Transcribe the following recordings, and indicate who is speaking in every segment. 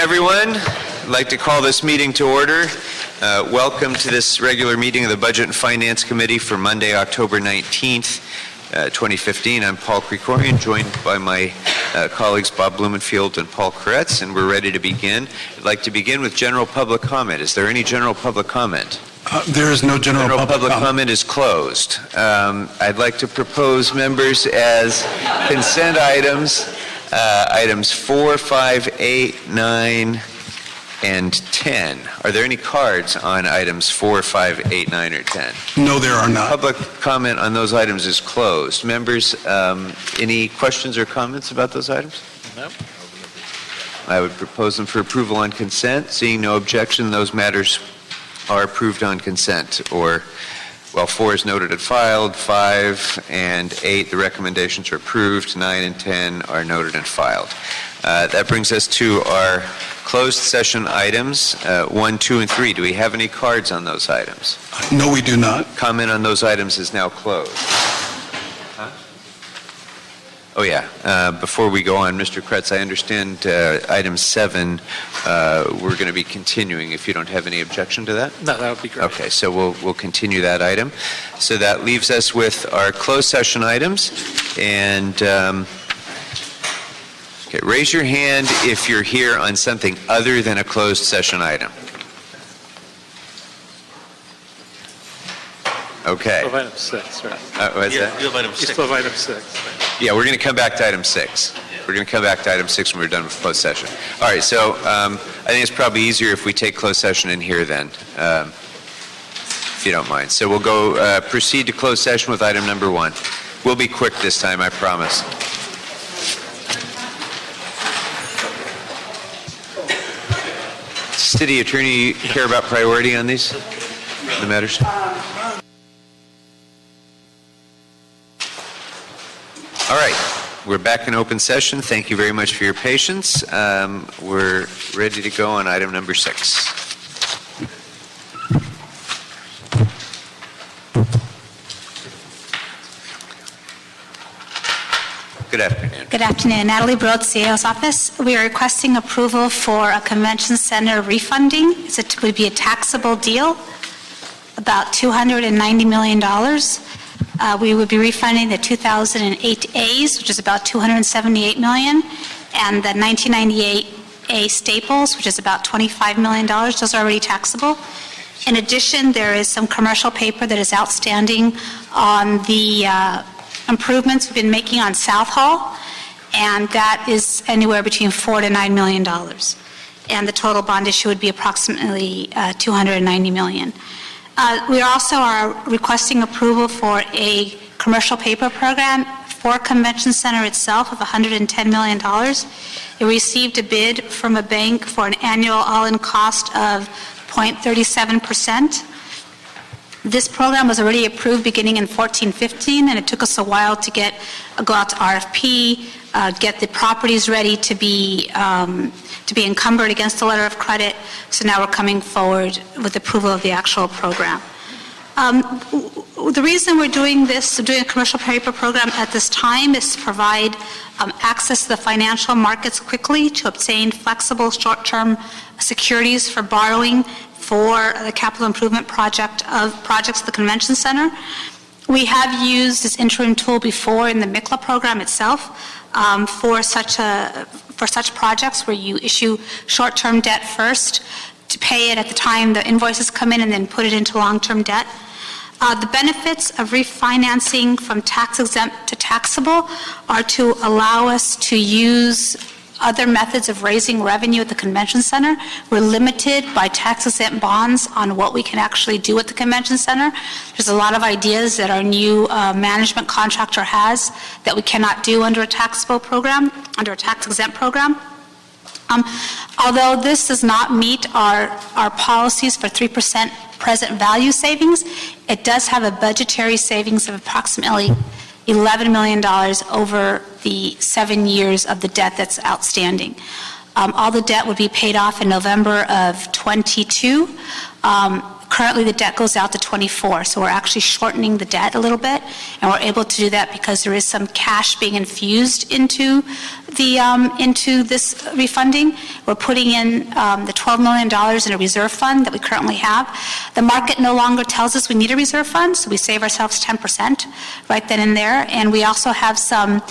Speaker 1: everyone. I'd like to call this meeting to order. Welcome to this regular meeting of the Budget and Finance Committee for Monday, October 19th, 2015. I'm Paul Krikorian, joined by my colleagues Bob Blumenfield and Paul Koretz, and we're ready to begin. I'd like to begin with general public comment. Is there any general public comment?
Speaker 2: There is no general public
Speaker 1: comment is closed. I'd like to propose members as consent items, items 4, 5, 8, 9, and 10. Are there any cards on items 4, 5, 8, 9, or 10?
Speaker 2: No, there are not.
Speaker 1: Public comment on those items is closed. Members, any questions or comments about those items? No. I would propose them for approval on consent. Seeing no objection, those matters are approved on consent. Or, well, 4 is noted and filed, 5 and 8, the recommendations are approved, 9 and 10 are noted and filed. That brings us to our closed session items, 1, 2, and 3. Do we have any cards on those items?
Speaker 2: No, we do not.
Speaker 1: Comment on those items is now closed. Oh, yeah. Before we go on, Mr. Kretz, I understand item 7, we're going to be continuing if you don't have any objection to that?
Speaker 3: No, that would be great.
Speaker 1: Okay, so we'll continue that item. So that leaves us with our closed session items. And okay, raise your hand if you're here on something other than a closed session item. Okay.
Speaker 3: Still have item 6, right?
Speaker 1: What's that?
Speaker 3: You still have item 6.
Speaker 1: Yeah, we're going to come back to item 6. We're going to come back to item 6 when we're done with closed session. All right, so I think it's probably easier if we take closed session in here then, if you don't mind. So we'll go proceed to closed session with item number 1. We'll be quick this time, I promise. City Attorney, care about priority on these, the matters? All right, we're back in open session. Thank you very much for your patience. We're ready to go on item number 6. Good afternoon.
Speaker 4: Good afternoon. Natalie Broad, CAO's office. We are requesting approval for a convention center refunding. It would be a taxable deal, about $290 million. We would be refunding the 2008 A's, which is about $278 million, and the 1998 A Staples, which is about $25 million. Those are already taxable. In addition, there is some commercial paper that is outstanding on the improvements we've been making on South Hall, and that is anywhere between $4 to $9 million. And the total bond issue would be approximately $290 million. We also are requesting approval for a commercial paper program for Convention Center itself of $110 million. It received a bid from a bank for an annual all-in cost of 0.37%. This program was already approved beginning in 14-15, and it took us a while to go out to RFP, get the properties ready to be encumbered against the letter of credit. So now we're coming forward with approval of the actual program. The reason we're doing a commercial paper program at this time is to provide access to the financial markets quickly to obtain flexible short-term securities for borrowing for the capital improvement projects at the Convention Center. We have used this interim tool before in the MICLA program itself for such projects where you issue short-term debt first to pay it at the time the invoices come in and then put it into long-term debt. The benefits of refinancing from tax-exempt to taxable are to allow us to use other methods of raising revenue at the Convention Center. We're limited by tax-exempt bonds on what we can actually do at the Convention Center. There's a lot of ideas that our new management contractor has that we cannot do under a taxable program, under a tax-exempt program. Although this does not meet our policies for 3% present value savings, it does have a budgetary savings of approximately $11 million over the 7 years of the debt that's outstanding. All the debt would be paid off in November of 22. Currently, the debt goes out to 24, so we're actually shortening the debt a little bit, and we're able to do that because there is some cash being infused into this refunding. We're putting in the $12 million in a reserve fund that we currently have. The market no longer tells us we need a reserve fund, so we save ourselves 10% right then and there, and we also have some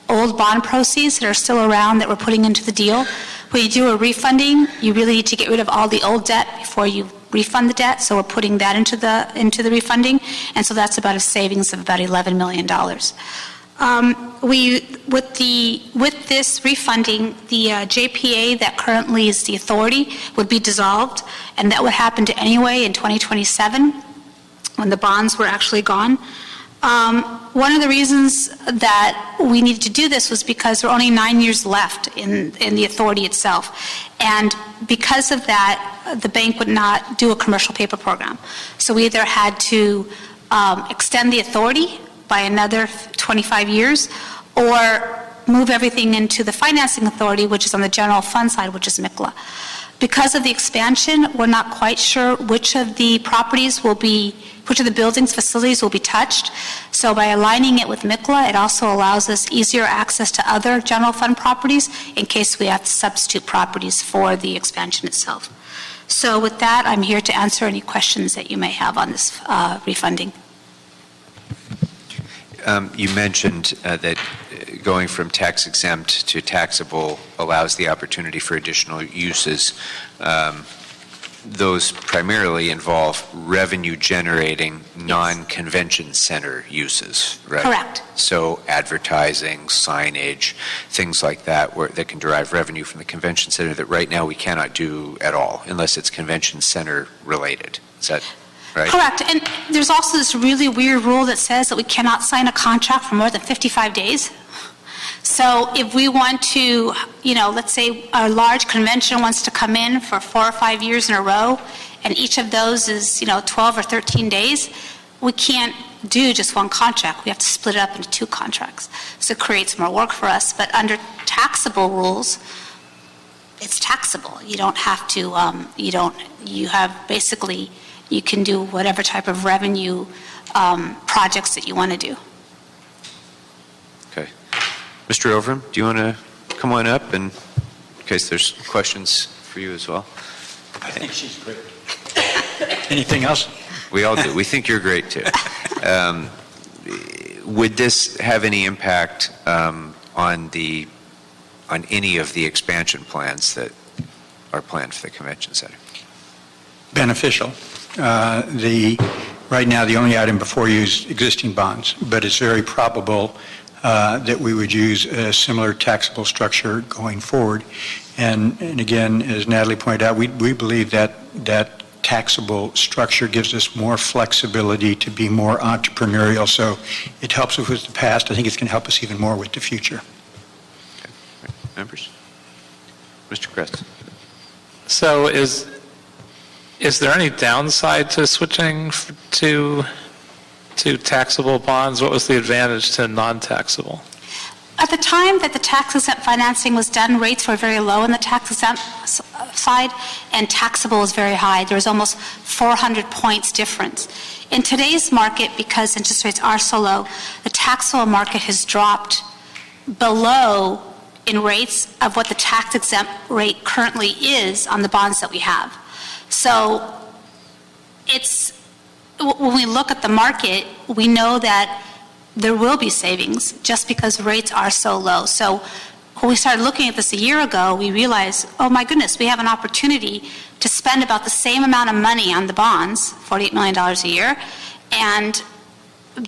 Speaker 4: old bond proceeds that are still around that we're putting into the deal. When you do a refunding, you really need to get rid of all the old debt before you refund the debt, so we're putting that into the refunding, and so that's about a savings of about $11 million. With this refunding, the JPA that currently is the authority would be dissolved, and that would happen anyway in 2027 when the bonds were actually gone. One of the reasons that we needed to do this was because there are only 9 years left in the authority itself. And because of that, the bank would not do a commercial paper program. So we either had to extend the authority by another 25 years or move everything into the financing authority, which is on the general fund side, which is MICLA. Because of the expansion, we're not quite sure which of the buildings, facilities will be touched. So by aligning it with MICLA, it also allows us easier access to other general fund properties in case we have to substitute properties for the expansion itself. So with that, I'm here to answer any questions that you may have on this refunding.
Speaker 1: You mentioned that going from tax exempt to taxable allows the opportunity for additional uses. Those primarily involve revenue-generating, non-convention center uses, right?
Speaker 4: Correct.
Speaker 1: So advertising, signage, things like that that can derive revenue from the convention center that right now we cannot do at all unless it's convention center related. Is that right?
Speaker 4: Correct. And there's also this really weird rule that says that we cannot sign a contract for more than 55 days. So if we want to, let's say a large convention wants to come in for 4 or 5 years in a row, and each of those is, 12 or 13 days, we can't do just one contract. We have to split it up into 2 contracts. So it creates more work for us. But under taxable rules, it's taxable. You don't have to, you can do whatever type of revenue projects that you want to do.
Speaker 1: Okay. Mr. Overham, do you want to come on up in case there's questions for you as well?
Speaker 5: I think she's great. Anything else?
Speaker 1: We all do. We think you're great too. Would this have any impact on any of the expansion plans that are planned for the convention center?
Speaker 5: Beneficial. Right now, the only item before you is existing bonds, but it's very probable that we would use a similar taxable structure going forward. And again, as Natalie pointed out, we believe that taxable structure gives us more flexibility to be more entrepreneurial. So it helps us with the past. I think it's going to help us even more with the future.
Speaker 1: Okay. Members? Mr. Kress.
Speaker 3: So is there any downside to switching to taxable bonds? What was the advantage to non-taxable?
Speaker 4: At the time that the tax-exempt financing was done, rates were very low on the tax-exempt side, and taxable was very high. There was almost 400 points difference. In today's market, because interest rates are so low, the taxable market has dropped below in rates of what the tax-exempt rate currently is on the bonds that we have. So when we look at the market, we know that there will be savings just because rates are so low. So when we started looking at this a year ago, we realized, oh my goodness, we have an opportunity to spend about the same amount of money on the bonds, $48 million a year, and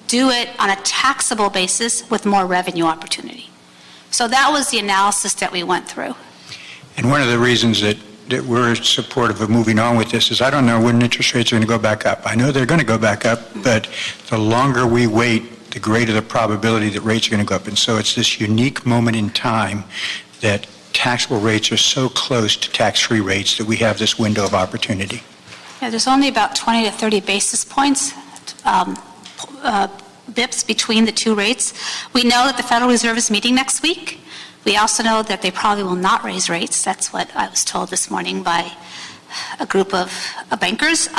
Speaker 4: do it on a taxable basis with more revenue opportunity. So that was the analysis that we went through.
Speaker 5: And one of the reasons that we're supportive of moving on with this is I don't know when interest rates are going to go back up. I know they're going to go back up, but the longer we wait, the greater the probability that rates are going to go up. And so it's this unique moment in time that taxable rates are so close to tax-free rates that we have this window of opportunity.
Speaker 4: Yeah, there's only about 20 to 30 basis points, bips between the 2 rates. We know that the Federal Reserve is meeting next week. We also know that they probably will not raise rates. That's what I was told this morning by a group of bankers.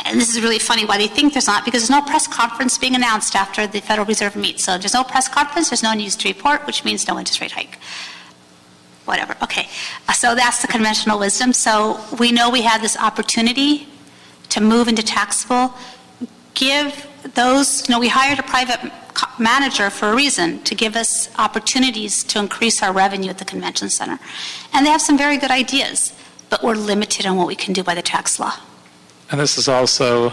Speaker 4: and this is really funny why they think there's not, because there's no press conference being announced after the Federal Reserve meets. So there's no press conference, there's no news to report, which means no interest rate hike. Whatever, okay. So that's the conventional wisdom. So we know we have this opportunity to move into taxable. Give those, we hired a private manager for a reason, to give us opportunities to increase our revenue at the convention center. And they have some very good ideas, but we're limited on what we can do by the tax law.
Speaker 3: And this is also,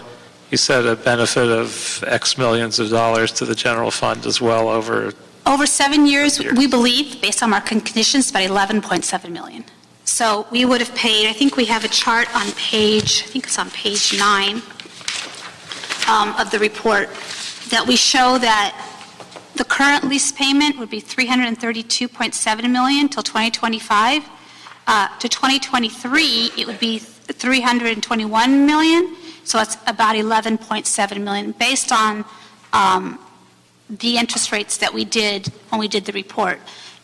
Speaker 3: you said, a benefit of X millions of dollars to the general fund as well over
Speaker 4: 7 years, we believe, based on market conditions, about 11.7 million. So we would have paid, I think we have a chart on page, I think it's on page 9 of the report, that we show that the current lease payment would be $332.7 million till 2025. To 2023, it would be $321 million, so it's about $11.7 million, based on the interest rates that we did when we did the report.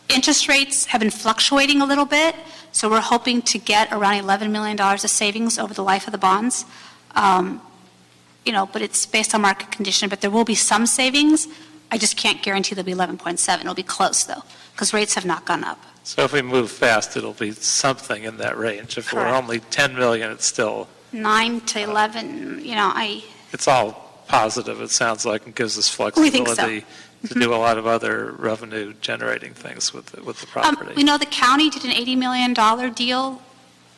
Speaker 4: Interest rates have been fluctuating a little bit, so we're hoping to get around $11 million of savings over the life of the bonds. But it's based on market condition, but there will be some savings. I just can't guarantee there'll be 11.7. It'll be close, though, because rates have not gone up.
Speaker 3: So if we move fast, it'll be something in that range. If
Speaker 4: Correct.
Speaker 3: we're only 10 million, it's still...
Speaker 4: 9 to 11,
Speaker 3: It's all positive, it sounds like, and gives us
Speaker 4: We think so.
Speaker 3: flexibility to do a lot of other revenue-generating things with the property.
Speaker 4: We know the county did an $80 million deal,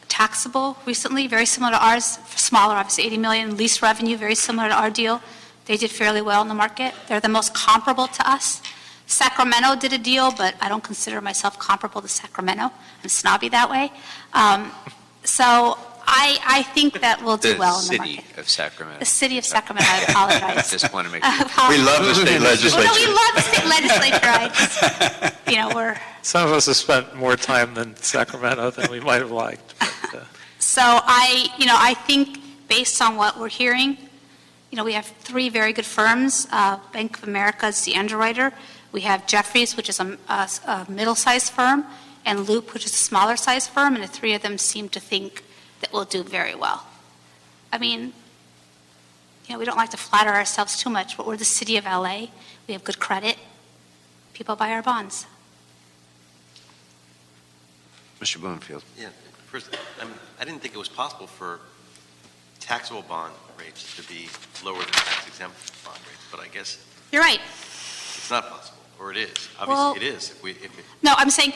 Speaker 4: taxable, recently, very similar to ours, smaller, obviously, 80 million, lease revenue, very similar to our deal. They did fairly well in the market. They're the most comparable to us. Sacramento did a deal, but I don't consider myself comparable to Sacramento. I'm snobby that way. So I think that we'll do well in the market.
Speaker 1: The city of Sacramento.
Speaker 4: The city of Sacramento, I apologize.
Speaker 1: Just want to make
Speaker 2: We love the state legislature.
Speaker 4: Well, no, we love the state legislature. I just, we're...
Speaker 3: Some of us have spent more time in Sacramento than we might have liked. But,
Speaker 4: So I think based on what we're hearing, we have 3 very good firms. Bank of America is the underwriter. We have Jeffries, which is a middle-sized firm, and Loop, which is a smaller-sized firm, and the 3 of them seem to think that we'll do very well. I mean, we don't like to flatter ourselves too much, but we're the city of LA. We have good credit. People buy our bonds.
Speaker 1: Mr. Bloomfield.
Speaker 6: Yeah, first, I didn't think it was possible for taxable bond rates to be lower than tax-exempt bond rates, but I guess
Speaker 4: You're right.
Speaker 6: it's not possible, or it is.
Speaker 4: Well-
Speaker 6: Obviously, it is.
Speaker 4: No, I'm saying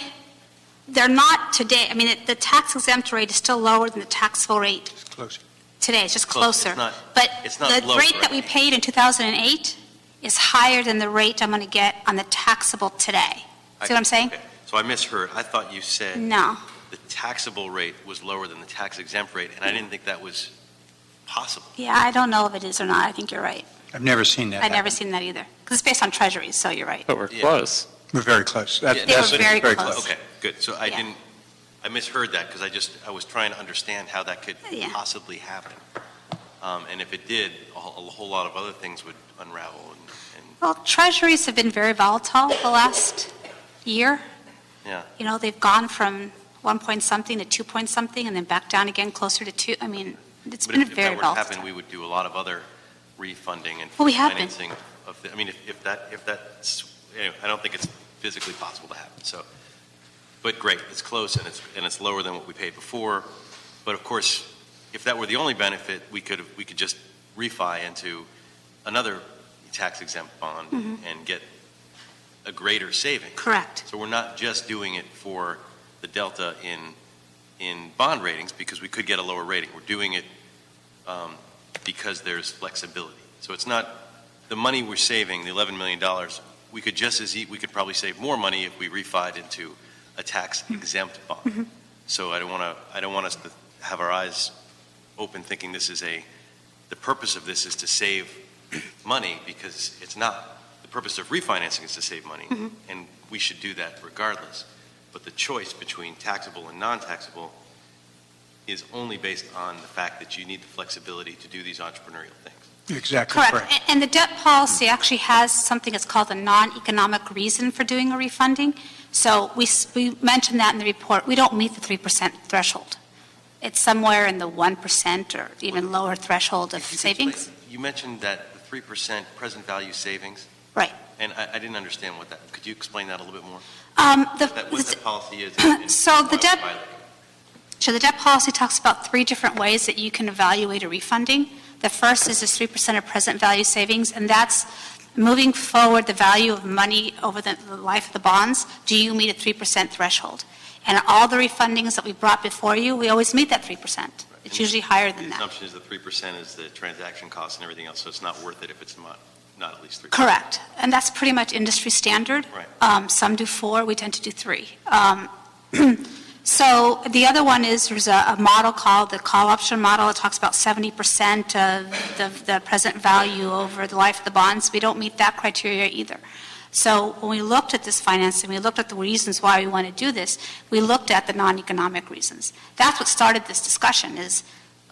Speaker 4: they're not today. I mean, the tax-exempt rate is still lower than the taxable rate
Speaker 5: It's closer.
Speaker 4: today. It's just
Speaker 6: Close.
Speaker 4: closer.
Speaker 6: It's not
Speaker 4: the
Speaker 6: lower,
Speaker 4: rate that we
Speaker 6: right?
Speaker 4: paid in 2008 is higher than the rate I'm going to get on the taxable today. See what I'm saying?
Speaker 6: Okay. So I misheard. I thought you said
Speaker 4: No.
Speaker 6: the taxable rate was lower than the tax-exempt rate, and I didn't think that was possible.
Speaker 4: Yeah, I don't know if it is or not. I think you're right.
Speaker 5: I've never seen that
Speaker 4: I've never
Speaker 5: happen.
Speaker 4: seen that either. Because it's based on treasuries, so you're right.
Speaker 3: but we're
Speaker 6: Yeah.
Speaker 3: close.
Speaker 5: We're very close.
Speaker 6: Yeah,
Speaker 4: They were very close.
Speaker 6: Okay, good. So
Speaker 4: Yeah.
Speaker 6: I misheard that because I was trying to understand how that could
Speaker 4: Yeah.
Speaker 6: possibly happen. And if it did, a whole lot of other things would unravel. And
Speaker 4: Well, treasuries have been very volatile the last year.
Speaker 6: yeah.
Speaker 4: They've gone from 1 point something to 2 point something and then back down again closer to 2. I mean, it's
Speaker 6: But
Speaker 4: been
Speaker 6: if
Speaker 4: very
Speaker 6: that were to happen,
Speaker 4: volatile.
Speaker 6: we would do a lot of other refunding and
Speaker 4: Well, we have been.
Speaker 6: financing of. I mean, if that's, anyway, I don't think it's physically possible to happen. So, but great, it's close and it's lower than what we paid before. But of course, if that were the only benefit, we could just refi into another tax-exempt bond and get a greater savings.
Speaker 4: Correct.
Speaker 6: So we're not just doing it for the delta in bond ratings because we could get a lower rating. We're doing it because there's flexibility. So it's not the money we're saving, the $11 million. We could probably save more money if we refied into a tax-exempt bond. So I don't want us to have our eyes open thinking the purpose of this is to save money, because it's not. The purpose of refinancing is to save money, and we should do that regardless. But the choice between taxable and non-taxable is only based on the fact that you need the flexibility to do these entrepreneurial things.
Speaker 5: You're exactly
Speaker 4: Correct.
Speaker 5: correct.
Speaker 4: And the debt policy actually has something that's called a non-economic reason for doing a refunding. So we mentioned that in the report. We don't meet the 3% threshold. It's somewhere in the 1% or even lower threshold of
Speaker 6: Could you
Speaker 4: savings.
Speaker 6: explain- You mentioned that the 3% present value savings,
Speaker 4: Right.
Speaker 6: and I didn't understand what that, could you explain that a little bit more? What that policy is?
Speaker 4: So the debt-
Speaker 6: Pilot.
Speaker 4: So the debt policy talks about 3 different ways that you can evaluate a refunding. The first is this 3% of present value savings, and that's moving forward the value of money over the life of the bonds. Do you meet a 3% threshold? And all the refundings that we brought before you, we always meet that 3%. It's usually higher than
Speaker 6: The
Speaker 4: that.
Speaker 6: assumption is the 3% is the transaction costs and everything else, so it's not worth it if it's not at least 3%.
Speaker 4: Correct. And that's pretty much industry standard.
Speaker 6: Right.
Speaker 4: Some do 4, we tend to do 3. So the other one is there's a model called the call option model. It talks about 70% of the present value over the life of the bonds. We don't meet that criteria either. So when we looked at this financing, we looked at the reasons why we want to do this, we looked at the non-economic reasons. That's what started this discussion is,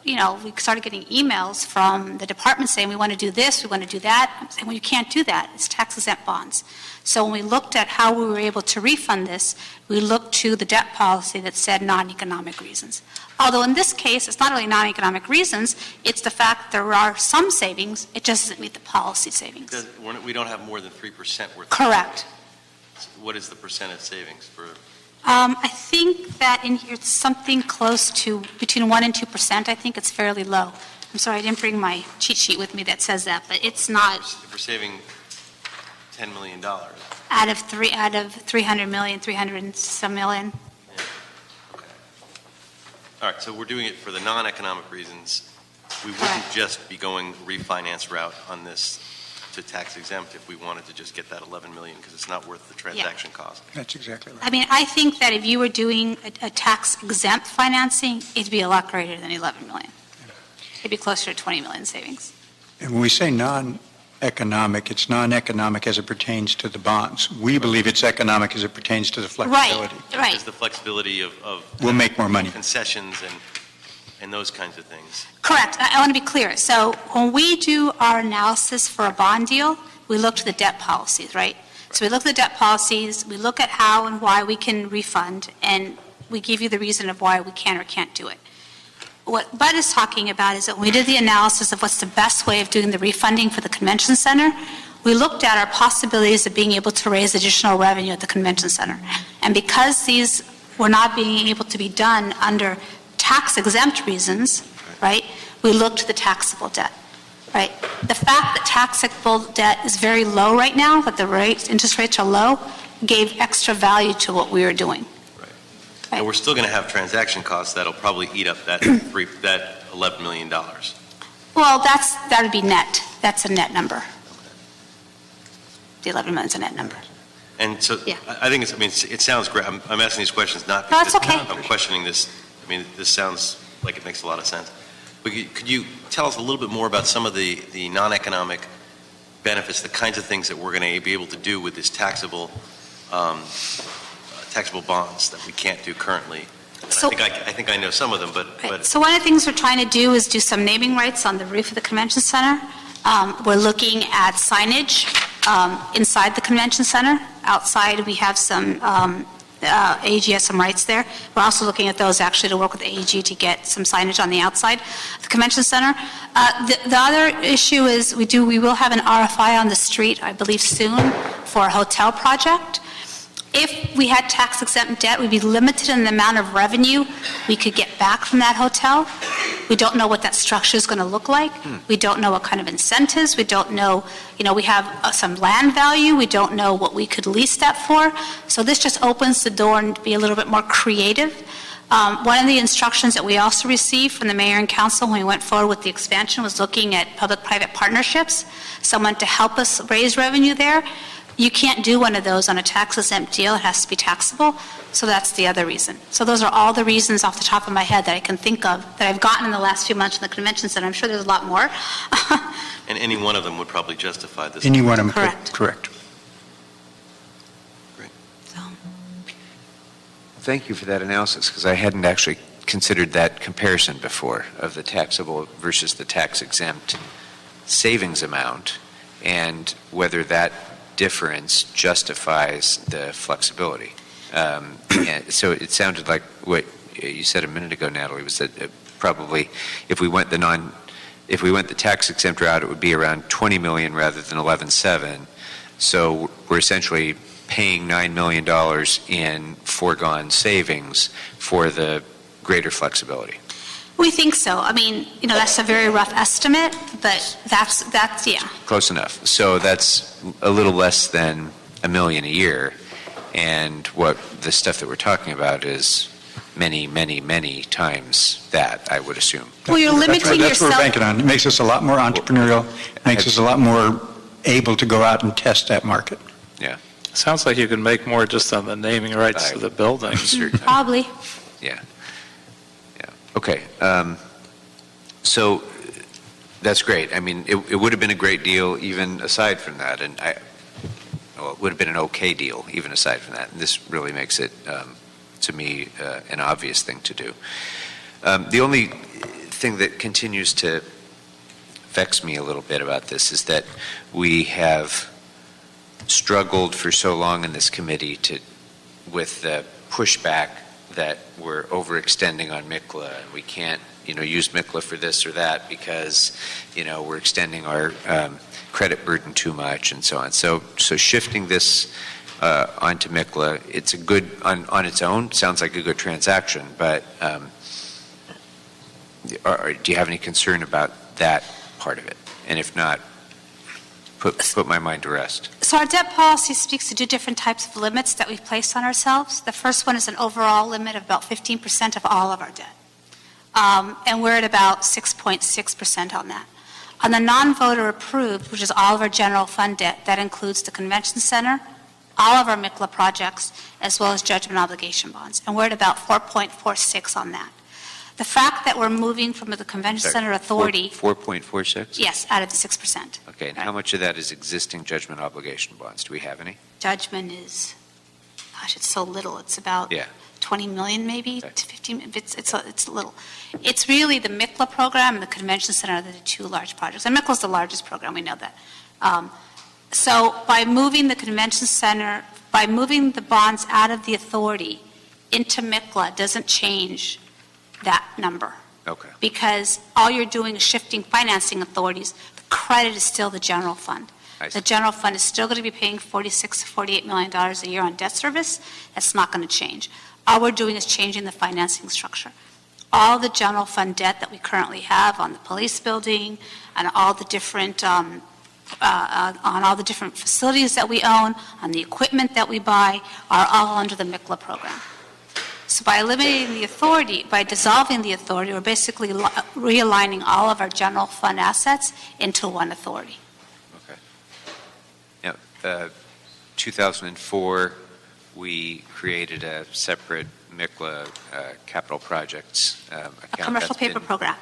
Speaker 4: we started getting emails from the department saying, we want to do this, we want to do that. I'm saying, well, you can't do that. It's tax-exempt bonds. So when we looked at how we were able to refund this, we looked to the debt policy that said non-economic reasons. Although in this case, it's not really non-economic reasons, it's the fact that there are some savings, it just doesn't meet the policy savings.
Speaker 6: We don't have more than 3% worth.
Speaker 4: Correct.
Speaker 6: What is the percentage savings for?
Speaker 4: I think that in here it's something close to between 1% and 2%. I think it's fairly low. I'm sorry, I didn't bring my cheat sheet with me that says that, but it's not.
Speaker 6: If we're saving $10 million.
Speaker 4: Out of 300 million, 300 and some million.
Speaker 6: Yeah. Okay. All right, so we're doing it for the non-economic reasons. We wouldn't
Speaker 4: Correct.
Speaker 6: just be going refinance route on this to tax exempt if we wanted to just get that 11 million because it's not worth the transaction cost.
Speaker 5: That's exactly right.
Speaker 4: I mean, I think that if you were doing a tax exempt financing, it'd be a lot greater than 11 million. It'd be closer to 20 million savings.
Speaker 5: And when we say non-economic, it's non-economic as it pertains to the bonds. We believe it's economic as it pertains to the flexibility.
Speaker 4: Right.
Speaker 6: Is the flexibility of
Speaker 5: We'll make more money.
Speaker 6: concessions and those kinds of things.
Speaker 4: Correct. I want to be clear. So when we do our analysis for a bond deal, we look to the debt policies, right? So we look at the debt policies, we look at how and why we can refund, and we give you the reason of why we can or can't do it. What Bud is talking about is that when we did the analysis of what's the best way of doing the refunding for the convention center, we looked at our possibilities of being able to raise additional revenue at the convention center. And because these were not being able to be done under tax-exempt reasons, right, we looked to the taxable debt, right? The fact that taxable debt is very low right now, that the interest rates are low, gave extra value to what we were doing.
Speaker 6: And we're still going to have transaction costs that'll probably eat up that $11 million.
Speaker 4: Well, that would be net. That's a net number. The 11 million is a net number.
Speaker 6: And so
Speaker 4: Yeah.
Speaker 6: I think it sounds great. I'm asking these questions not
Speaker 4: No, that's
Speaker 6: because
Speaker 4: okay.
Speaker 6: I'm questioning this. I mean, this sounds like it makes a lot of sense. But could you tell us a little bit more about some of the non-economic benefits, the kinds of things that we're going to be able to do with this taxable bonds that we can't do currently? And
Speaker 4: So-
Speaker 6: I think I know some of them, but
Speaker 4: So one of the things we're trying to do is do some naming rights on the roof of the convention center. We're looking at signage inside the convention center. Outside, we have some, AEG has some rights there. We're also looking at those actually to work with AEG to get some signage on the outside of the convention center. The other issue is we will have an RFI on the street, I believe soon, for a hotel project. If we had tax-exempt debt, we'd be limited in the amount of revenue we could get back from that hotel. We don't know what that structure is going to look like. We don't know what kind of incentives. We don't know, we have some land value. We don't know what we could lease that for. So this just opens the door and be a little bit more creative. One of the instructions that we also received from the mayor and council when we went forward with the expansion was looking at public-private partnerships, someone to help us raise revenue there. You can't do one of those on a tax-exempt deal. It has to be taxable. So that's the other reason. So those are all the reasons off the top of my head that I can think of that I've gotten in the last few months in the convention center. I'm sure there's a lot more.
Speaker 6: and any one of them would probably justify this.
Speaker 5: Any one of them.
Speaker 4: Correct.
Speaker 5: Correct.
Speaker 6: Great.
Speaker 4: So,
Speaker 1: Thank you for that analysis, because I hadn't actually considered that comparison before of the taxable versus the tax-exempt savings amount, and whether that difference justifies the flexibility. And so it sounded like what you said a minute ago, Natalie, was that probably if we went the tax exempt route, it would be around 20 million rather than 11.7. So we're essentially paying $9 million in foregone savings for the greater flexibility.
Speaker 4: We think so. I mean, that's a very rough estimate, but that's yeah.
Speaker 1: Close enough. So that's a little less than $1 million a year, and what the stuff that we're talking about is many, many, many times that, I would assume.
Speaker 4: Well, you're limiting
Speaker 5: That's what
Speaker 4: yourself.
Speaker 5: we're banking on. It makes us a lot more entrepreneurial, makes us a lot more able to go out and test that market.
Speaker 1: Yeah.
Speaker 3: Sounds like you could make more just on the naming rights of the buildings.
Speaker 4: Probably.
Speaker 1: Yeah. Okay. So that's great. I mean, it would have been a great deal even aside from that, and it would have been an okay deal even aside from that. And this really makes it, to me, an obvious thing to do. The only thing that continues to vex me a little bit about this is that we have struggled for so long in this committee with the pushback that we're overextending on MICLA, and we can't, use MICLA for this or that because, we're extending our credit burden too much and so on. So shifting this onto MICLA, it's a good, on its own, sounds like a good transaction, but do you have any concern about that part of it? And if not, put my mind to rest.
Speaker 4: So our debt policy speaks to two different types of limits that we've placed on ourselves. The first one is an overall limit of about 15% of all of our debt. And we're at about 6.6% on that. On the non-voter approved, which is all of our general fund debt, that includes the convention center, all of our MICLA projects, as well as judgment obligation bonds. And we're at about 4.46 on that. The fact that we're moving from the convention center authority...
Speaker 1: 4.46?
Speaker 4: Yes, out of the 6%.
Speaker 1: Okay, and how much of that is existing judgment obligation bonds? Do we have any?
Speaker 4: Judgment is, gosh, it's so little. It's about 20 million maybe to 15. It's little. It's really the MICLA program and the convention center are the two large projects. And MICLA is the largest program, we know that. So by moving the convention center, by moving the bonds out of the authority into MICLA doesn't change that number.
Speaker 1: Okay.
Speaker 4: Because all you're doing is shifting financing authorities. The credit is still the general fund. The general fund is still going to be paying $46 to $48 million a year on debt service. That's not going to change. All we're doing is changing the financing structure. All the general fund debt that we currently have on the police building and all the different on all the different facilities that we own, on the equipment that we buy, are all under the MICLA program. So by eliminating the authority, by dissolving the authority, we're basically realigning all of our general fund assets into one authority.
Speaker 1: Okay. Now, 2004, we created a separate MICLA capital projects account.
Speaker 4: A commercial paper program.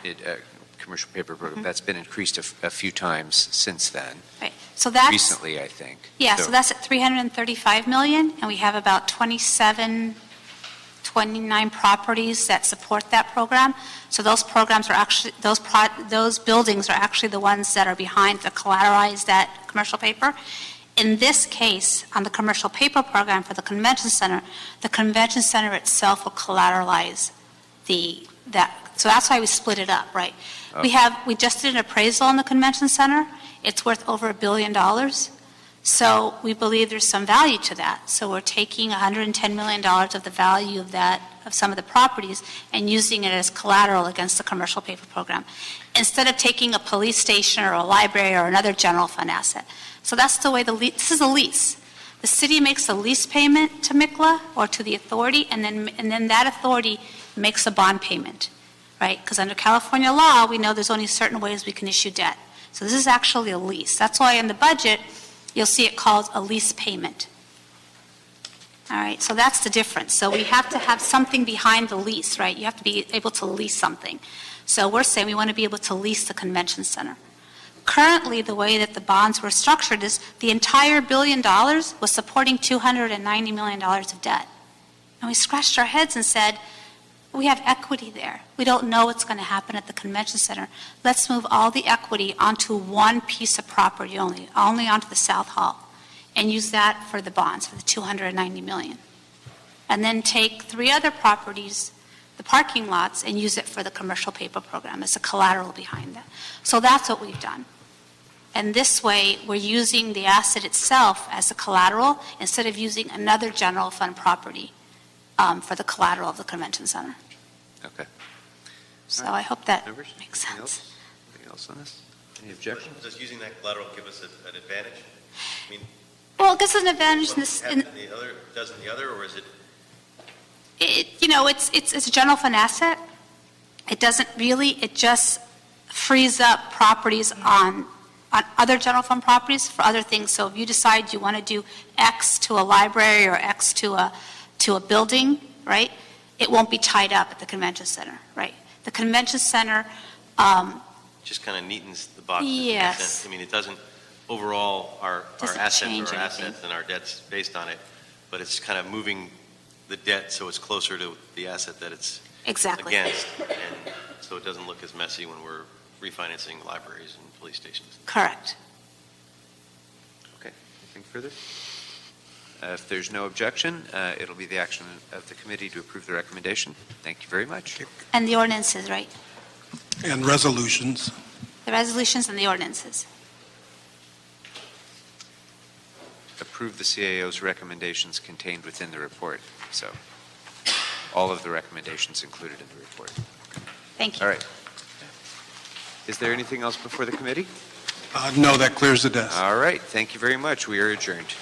Speaker 1: Commercial paper program. That's been increased a few times since then.
Speaker 4: Right. So that's
Speaker 1: recently, I think.
Speaker 4: Yeah. So that's at $335 million, and we have about 29 properties that support that program. So those programs are actually those buildings are actually the ones that are behind the collateralize that commercial paper. In this case, on the commercial paper program for the convention center itself will collateralize that. So that's why we split it up, right? Okay. We just did an appraisal on the convention center. It's worth over $1 billion. So we believe there's some value to that. So we're taking $110 million of the value of that, of some of the properties, and using it as collateral against the commercial paper program, instead of taking a police station or a library or another general fund asset. So that's the way this is a lease. The city makes a lease payment to MICLA or to the authority, and then that authority makes a bond payment, right? Because under California law, we know there's only certain ways we can issue debt. So this is actually a lease. That's why in the budget, you'll see it called a lease payment. All right, so that's the difference. So we have to have something behind the lease, right? You have to be able to lease something. So we're saying we want to be able to lease the convention center. Currently, the way that the bonds were structured is the entire $1 billion was supporting $290 million of debt. And we scratched our heads and said, we have equity there. We don't know what's going to happen at the convention center. Let's move all the equity onto one piece of property only onto the South Hall, and use that for the bonds, for the $290 million. And then take 3 other properties the parking lots and use it for the commercial paper program as a collateral behind that. So that's what we've done. And this way, we're using the asset itself as a collateral instead of using another general fund property for the collateral of the convention center.
Speaker 1: Okay.
Speaker 4: So I hope that
Speaker 1: Members,
Speaker 4: makes
Speaker 1: anything
Speaker 4: sense.
Speaker 1: else? Anything else on this? Any objections?
Speaker 6: Does using that collateral give us an advantage? I mean,
Speaker 4: Well, this is an advantage in this,
Speaker 6: one the other doesn't the other, or is it?
Speaker 4: It's a general fund asset. It doesn't really, it just frees up properties on other general fund properties for other things. So if you decide you want to do X to a library or X to a building, right, it won't be tied up at the convention center, right? The convention center,
Speaker 6: Just kind of neatens the box.
Speaker 4: Yes.
Speaker 6: I mean, it doesn't, overall, our
Speaker 4: Doesn't
Speaker 6: assets
Speaker 4: change
Speaker 6: are
Speaker 4: anything.
Speaker 6: assets and our debt's based on it, but it's kind of moving the debt so it's closer to the asset that it's
Speaker 4: exactly.
Speaker 6: against, and so it doesn't look as messy when we're refinancing libraries and police stations.
Speaker 4: Correct.
Speaker 1: Okay, anything further? If there's no objection, it'll be the action of the committee to approve the recommendation. Thank you very much.
Speaker 4: And the ordinances, right?
Speaker 7: And resolutions.
Speaker 4: The resolutions and the ordinances.
Speaker 1: Approve the CAO's recommendations contained within the report. So all of the recommendations included in the report.
Speaker 4: Thank you.
Speaker 1: All right. Is there anything else before the committee?
Speaker 7: No, that clears the desk.
Speaker 1: All right. Thank you very much. We are adjourned.